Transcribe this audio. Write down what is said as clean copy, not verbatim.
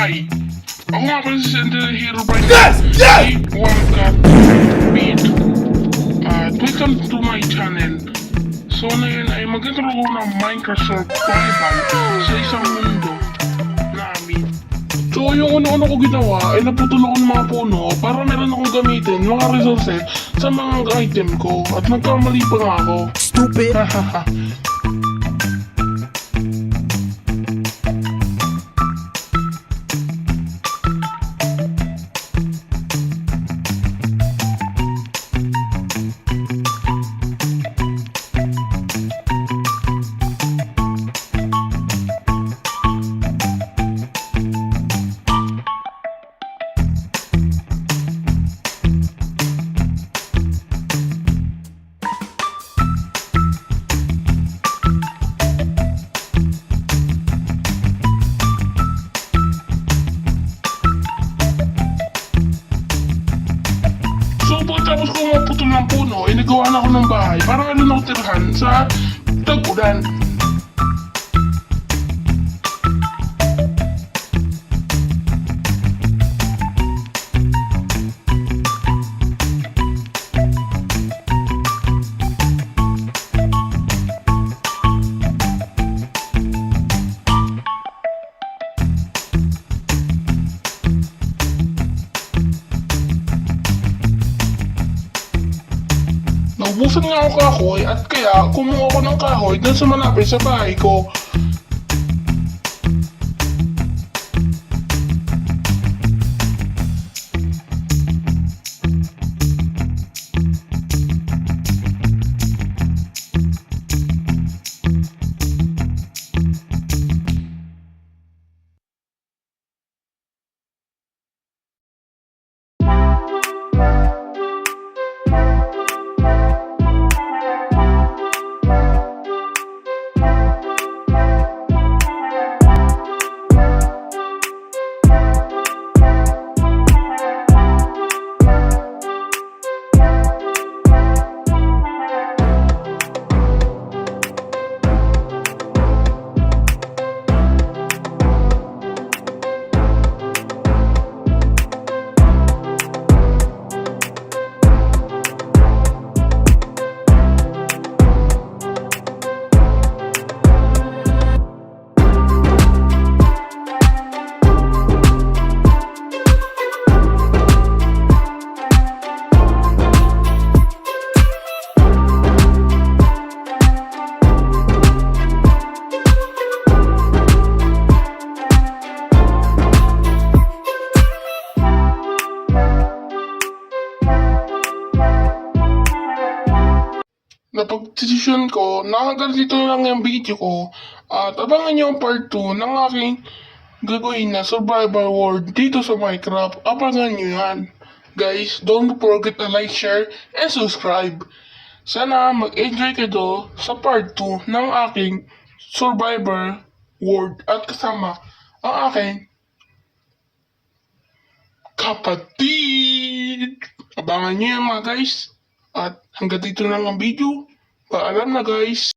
Hi! Ako nga pala si Sender Hero Brian. Yes! Yes! Beat. At welcome to my channel. So ngayon ay mag-intro ko ng Minecraft Survival sa isang mundo namin. So yung una-una ko ginawa ay naputol ako ng mga puno para meron akong gamitin mga resources sa mga item ko at nagkamali pa nga ako. Stupid! So pagkatapos ko maputol ng puno, ay nagawa na ako ng bahay para meron ako tirahan sa tag-ulan. Naubusan nga ako kahoy at kaya kumuha ako ng kahoy dun sa malapit sa bahay ko. Napag-desisyon ko na hanggang dito lang yung video ko at abangan nyo ang part 2 ng aking gagawin na survival world dito sa Minecraft. Abangan nyo yan. Guys, don't forget to like, share, and subscribe. Sana mag-enjoy kayo sa part 2 ng aking survival world at kasama ang aking kapatid. Abangan nyo yan mga guys. At hanggang dito lang ang video. Paalam na guys.